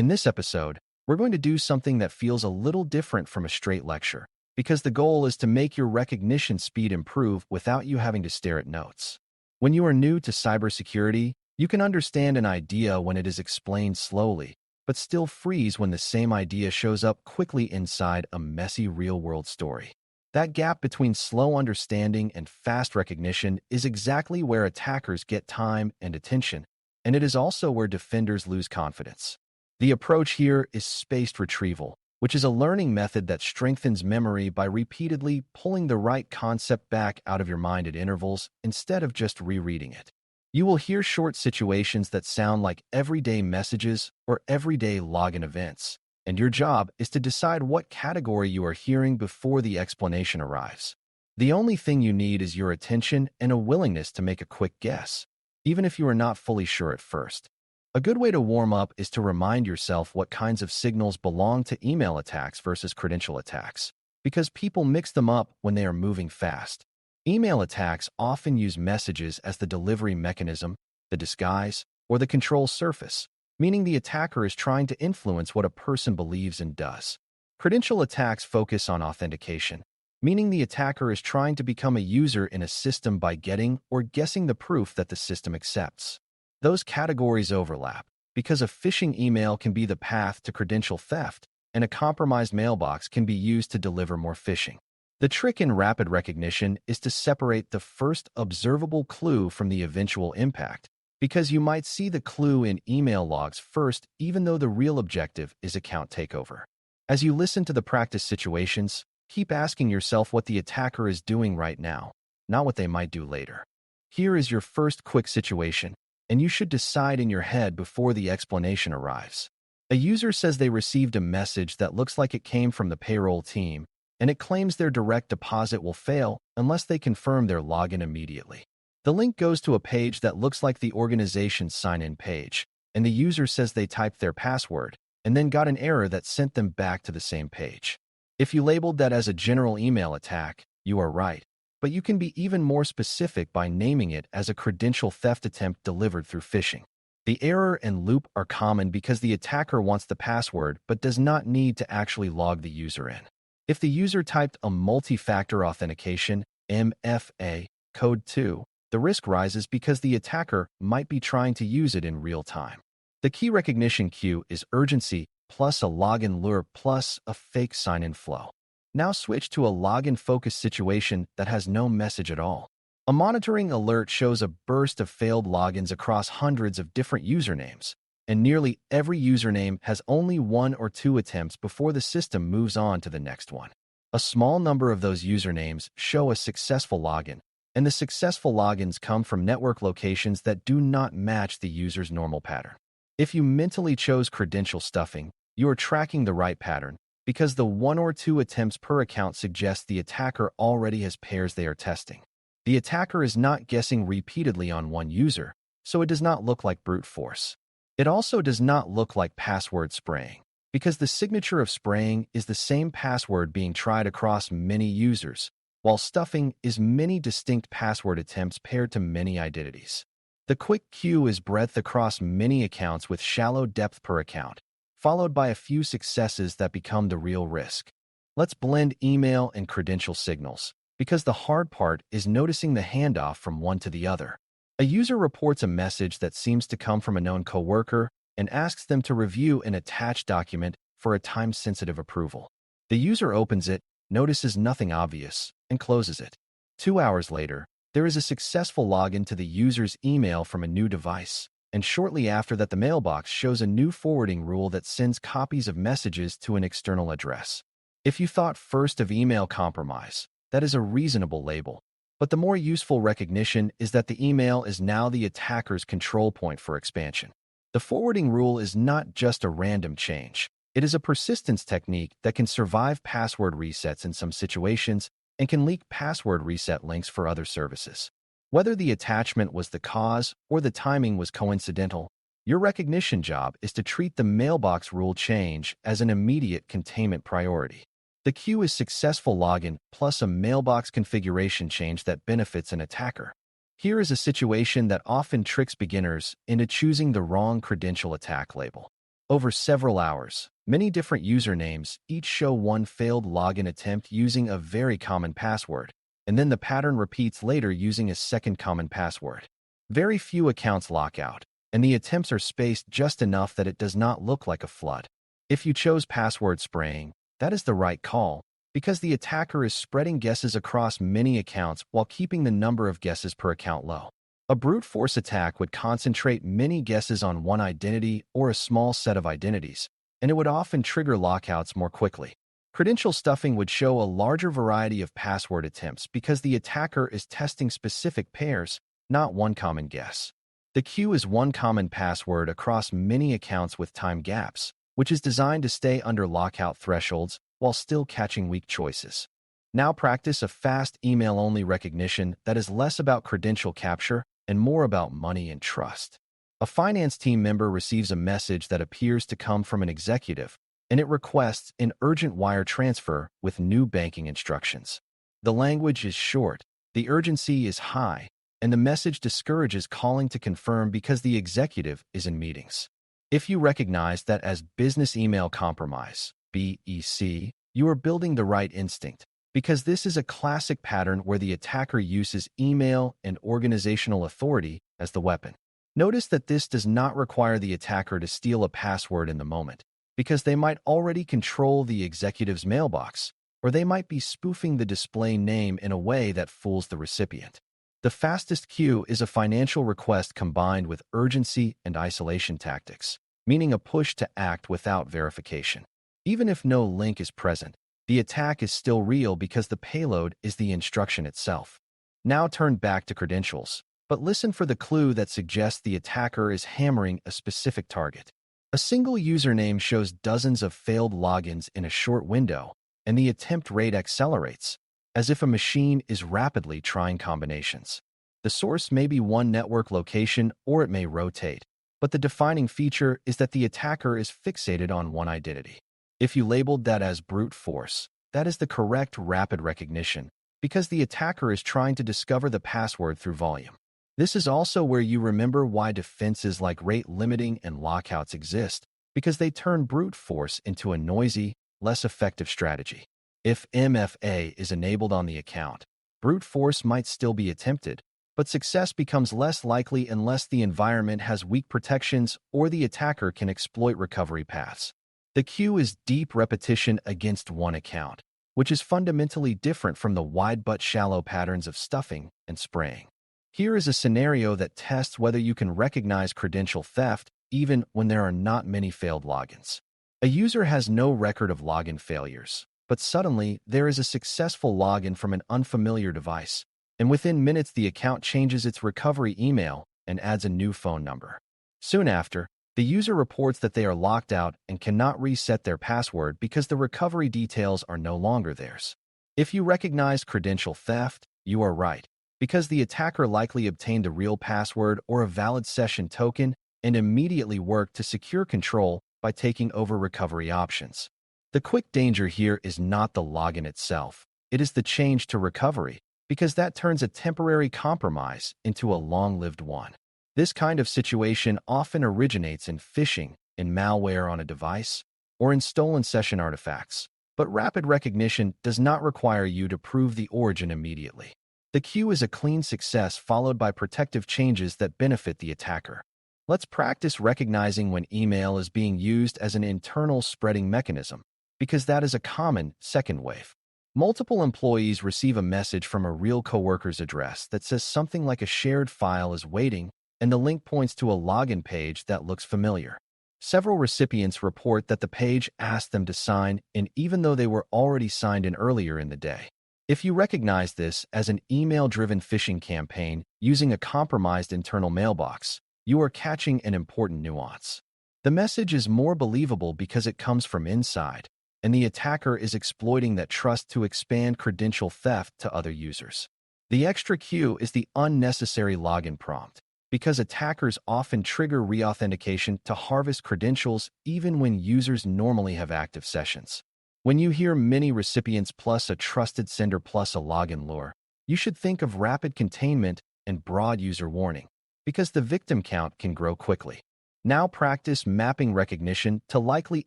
In this episode, we're going to do something that feels a little different from a straight lecture, because the goal is to make your recognition speed improve without you having to stare at notes. When you are new to cybersecurity, you can understand an idea when it is explained slowly, but still freeze when the same idea shows up quickly inside a messy real-world story. That gap between slow understanding and fast recognition is exactly where attackers get time and attention, and it is also where defenders lose confidence. The approach here is spaced retrieval, which is a learning method that strengthens memory by repeatedly pulling the right concept back out of your mind at intervals instead of just rereading it. You will hear short situations that sound like everyday messages or everyday login events, and your job is to decide what category you are hearing before the explanation arrives. The only thing you need is your attention and a willingness to make a quick guess, even if you are not fully sure at first. A good way to warm up is to remind yourself what kinds of signals belong to email attacks versus credential attacks, because people mix them up when they are moving fast. Email attacks often use messages as the delivery mechanism, the disguise, or the control surface, meaning the attacker is trying to influence what a person believes and does. Credential attacks focus on authentication, meaning the attacker is trying to become a user in a system by getting or guessing the proof that the system accepts. Those categories overlap, because a phishing email can be the path to credential theft, and a compromised mailbox can be used to deliver more phishing. The trick in rapid recognition is to separate the first observable clue from the eventual impact, because you might see the clue in email logs first, even though the real objective is account takeover. As you listen to the practice situations, keep asking yourself what the attacker is doing right now, not what they might do later. Here is your first quick situation, and you should decide in your head before the explanation arrives. A user says they received a message that looks like it came from the payroll team, and it claims their direct deposit will fail unless they confirm their login immediately. The link goes to a page that looks like the organization's sign-in page, and the user says they typed their password and then got an error that sent them back to the same page. If you labeled that as a general email attack, you are right, but you can be even more specific by naming it as a credential theft attempt delivered through phishing. The error and loop are common because the attacker wants the password but does not need to actually log the user in. If the user typed a multi-factor authentication, MFA, code 2, the risk rises because the attacker might be trying to use it in real time. The key recognition cue is urgency plus a login lure plus a fake sign-in flow. Now switch to a login-focused situation that has no message at all. A monitoring alert shows a burst of failed logins across hundreds of different usernames, and nearly every username has only one or two attempts before the system moves on to the next one. A small number of those usernames show a successful login, and the successful logins come from network locations that do not match the user's normal pattern. If you mentally chose credential stuffing, you are tracking the right pattern, because the one or two attempts per account suggests the attacker already has pairs they are testing. The attacker is not guessing repeatedly on one user, so it does not look like brute force. It also does not look like password spraying, because the signature of spraying is the same password being tried across many users, while stuffing is many distinct password attempts paired to many identities. The quick cue is breadth across many accounts with shallow depth per account, followed by a few successes that become the real risk. Let's blend email and credential signals, because the hard part is noticing the handoff from one to the other. A user reports a message that seems to come from a known coworker and asks them to review an attached document for a time-sensitive approval. The user opens it, notices nothing obvious, and closes it. 2 hours later, there is a successful login to the user's email from a new device, and shortly after that the mailbox shows a new forwarding rule that sends copies of messages to an external address. If you thought first of email compromise, that is a reasonable label, but the more useful recognition is that the email is now the attacker's control point for expansion. The forwarding rule is not just a random change. It is a persistence technique that can survive password resets in some situations and can leak password reset links for other services. Whether the attachment was the cause or the timing was coincidental, your recognition job is to treat the mailbox rule change as an immediate containment priority. The cue is successful login plus a mailbox configuration change that benefits an attacker. Here is a situation that often tricks beginners into choosing the wrong credential attack label. Over several hours, many different usernames each show one failed login attempt using a very common password, and then the pattern repeats later using a second common password. Very few accounts lock out, and the attempts are spaced just enough that it does not look like a flood. If you chose password spraying, that is the right call, because the attacker is spreading guesses across many accounts while keeping the number of guesses per account low. A brute force attack would concentrate many guesses on one identity or a small set of identities, and it would often trigger lockouts more quickly. Credential stuffing would show a larger variety of password attempts because the attacker is testing specific pairs, not one common guess. The queue is one common password across many accounts with time gaps, which is designed to stay under lockout thresholds while still catching weak choices. Now practice a fast email-only recognition that is less about credential capture and more about money and trust. A finance team member receives a message that appears to come from an executive, and it requests an urgent wire transfer with new banking instructions. The language is short, the urgency is high, and the message discourages calling to confirm because the executive is in meetings. If you recognize that as business email compromise, BEC, you are building the right instinct, because this is a classic pattern where the attacker uses email and organizational authority as the weapon. Notice that this does not require the attacker to steal a password in the moment, because they might already control the executive's mailbox, or they might be spoofing the display name in a way that fools the recipient. The fastest queue is a financial request combined with urgency and isolation tactics, meaning a push to act without verification. Even if no link is present, the attack is still real because the payload is the instruction itself. Now turn back to credentials, but listen for the clue that suggests the attacker is hammering a specific target. A single username shows dozens of failed logins in a short window, and the attempt rate accelerates, as if a machine is rapidly trying combinations. The source may be one network location or it may rotate, but the defining feature is that the attacker is fixated on one identity. If you labeled that as brute force, that is the correct rapid recognition, because the attacker is trying to discover the password through volume. This is also where you remember why defenses like rate limiting and lockouts exist, because they turn brute force into a noisy, less effective strategy. If MFA is enabled on the account, brute force might still be attempted, but success becomes less likely unless the environment has weak protections or the attacker can exploit recovery paths. The queue is deep repetition against one account, which is fundamentally different from the wide but shallow patterns of stuffing and spraying. Here is a scenario that tests whether you can recognize credential theft even when there are not many failed logins. A user has no record of login failures, but suddenly there is a successful login from an unfamiliar device, and within minutes the account changes its recovery email and adds a new phone number. Soon after, the user reports that they are locked out and cannot reset their password because the recovery details are no longer theirs. If you recognize credential theft, you are right, because the attacker likely obtained a real password or a valid session token and immediately worked to secure control by taking over recovery options. The quick danger here is not the login itself, it is the change to recovery, because that turns a temporary compromise into a long-lived one. This kind of situation often originates in phishing, in malware on a device, or in stolen session artifacts, but rapid recognition does not require you to prove the origin immediately. The queue is a clean success followed by protective changes that benefit the attacker. Let's practice recognizing when email is being used as an internal spreading mechanism, because that is a common second wave. Multiple employees receive a message from a real coworker's address that says something like a shared file is waiting, and the link points to a login page that looks familiar. Several recipients report that the page asked them to sign in even though they were already signed in earlier in the day. If you recognize this as an email-driven phishing campaign using a compromised internal mailbox, you are catching an important nuance. The message is more believable because it comes from inside, and the attacker is exploiting that trust to expand credential theft to other users. The extra Q is the unnecessary login prompt, because attackers often trigger reauthentication to harvest credentials even when users normally have active sessions. When you hear many recipients plus a trusted sender plus a login lure, you should think of rapid containment and broad user warning, because the victim count can grow quickly. Now practice mapping recognition to likely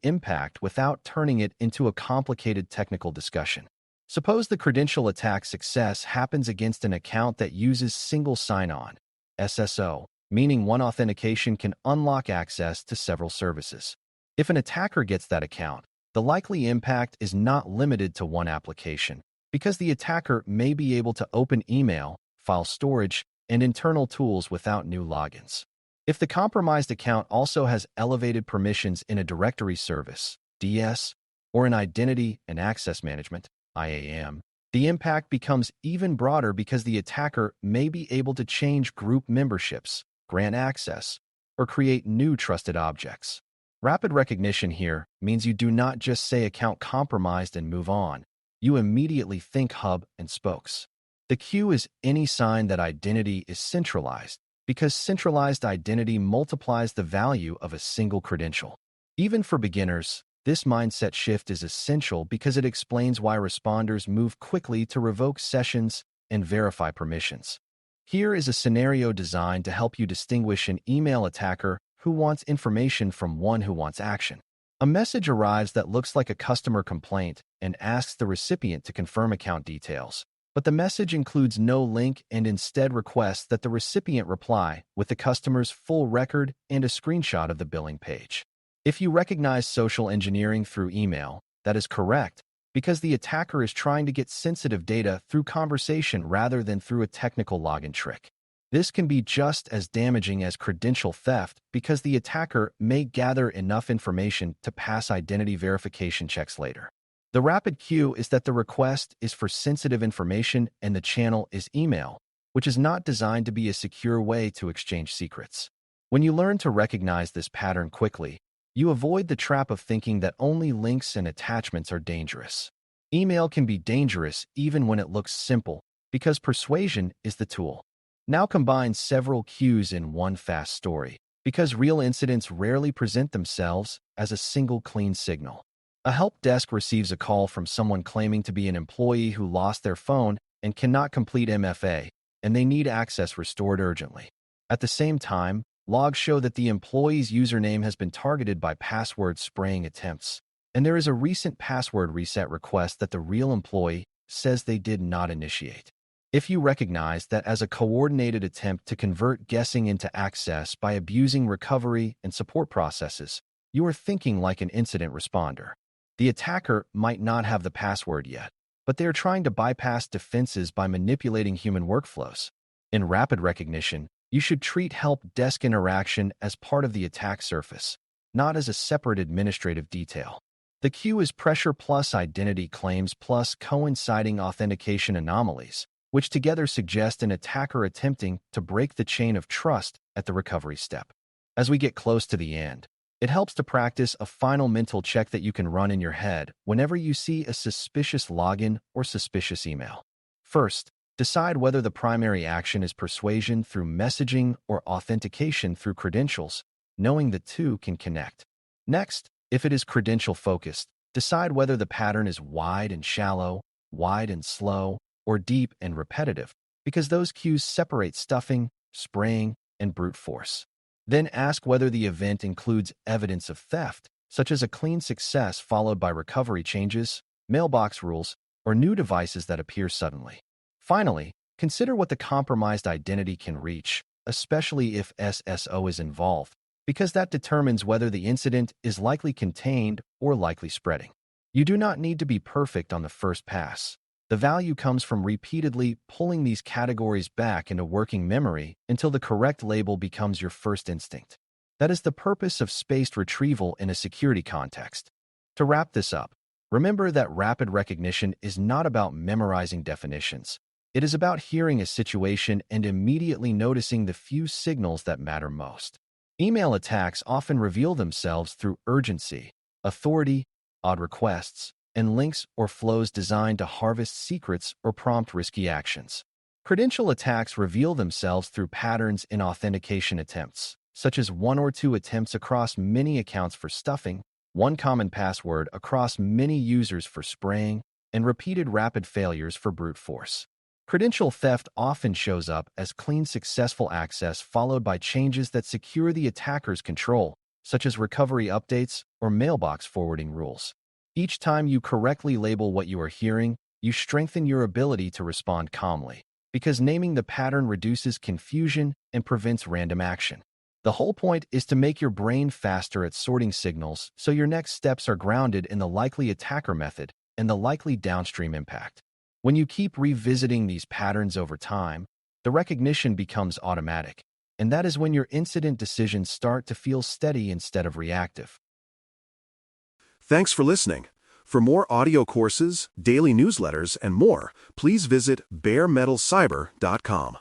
impact without turning it into a complicated technical discussion. Suppose the credential attack success happens against an account that uses single sign-on, SSO, meaning one authentication can unlock access to several services. If an attacker gets that account, the likely impact is not limited to one application, because the attacker may be able to open email, file storage, and internal tools without new logins. If the compromised account also has elevated permissions in a directory service, DS, or in identity and access management, IAM, the impact becomes even broader because the attacker may be able to change group memberships, grant access, or create new trusted objects. Rapid recognition here means you do not just say account compromised and move on. You immediately think hub and spokes. The cue is any sign that identity is centralized, because centralized identity multiplies the value of a single credential. Even for beginners, this mindset shift is essential because it explains why responders move quickly to revoke sessions and verify permissions. Here is a scenario designed to help you distinguish an email attacker who wants information from one who wants action. A message arrives that looks like a customer complaint and asks the recipient to confirm account details. But the message includes no link and instead requests that the recipient reply with the customer's full record and a screenshot of the billing page. If you recognize social engineering through email, that is correct, because the attacker is trying to get sensitive data through conversation rather than through a technical login trick. This can be just as damaging as credential theft because the attacker may gather enough information to pass identity verification checks later. The rapid cue is that the request is for sensitive information and the channel is email, which is not designed to be a secure way to exchange secrets. When you learn to recognize this pattern quickly, you avoid the trap of thinking that only links and attachments are dangerous. Email can be dangerous even when it looks simple, because persuasion is the tool. Now combine several cues in one fast story, because real incidents rarely present themselves as a single clean signal. A help desk receives a call from someone claiming to be an employee who lost their phone and cannot complete MFA, and they need access restored urgently. At the same time, logs show that the employee's username has been targeted by password spraying attempts, and there is a recent password reset request that the real employee says they did not initiate. If you recognize that as a coordinated attempt to convert guessing into access by abusing recovery and support processes, you are thinking like an incident responder. The attacker might not have the password yet, but they are trying to bypass defenses by manipulating human workflows. In rapid recognition, you should treat help desk interaction as part of the attack surface, not as a separate administrative detail. The cue is pressure plus identity claims plus coinciding authentication anomalies, which together suggest an attacker attempting to break the chain of trust at the recovery step. As we get close to the end, it helps to practice a final mental check that you can run in your head whenever you see a suspicious login or suspicious email. First, decide whether the primary action is persuasion through messaging or authentication through credentials, knowing the two can connect. Next, if it is credential-focused, decide whether the pattern is wide and shallow, wide and slow, or deep and repetitive, because those cues separate stuffing, spraying, and brute force. Then ask whether the event includes evidence of theft, such as a clean success followed by recovery changes, mailbox rules, or new devices that appear suddenly. Finally, consider what the compromised identity can reach, especially if SSO is involved, because that determines whether the incident is likely contained or likely spreading. You do not need to be perfect on the first pass. The value comes from repeatedly pulling these categories back into working memory until the correct label becomes your first instinct. That is the purpose of spaced retrieval in a security context. To wrap this up, remember that rapid recognition is not about memorizing definitions. It is about hearing a situation and immediately noticing the few signals that matter most. Email attacks often reveal themselves through urgency, authority, odd requests, and links or flows designed to harvest secrets or prompt risky actions. Credential attacks reveal themselves through patterns in authentication attempts, such as one or two attempts across many accounts for stuffing, one common password across many users for spraying, and repeated rapid failures for brute force. Credential theft often shows up as clean successful access followed by changes that secure the attacker's control, such as recovery updates or mailbox forwarding rules. Each time you correctly label what you are hearing, you strengthen your ability to respond calmly, because naming the pattern reduces confusion and prevents random action. The whole point is to make your brain faster at sorting signals so your next steps are grounded in the likely attacker method and the likely downstream impact. When you keep revisiting these patterns over time, the recognition becomes automatic, and that is when your incident decisions start to feel steady instead of reactive. Thanks for listening. For more audio courses, daily newsletters, and more, please visit baremetalcyber.com.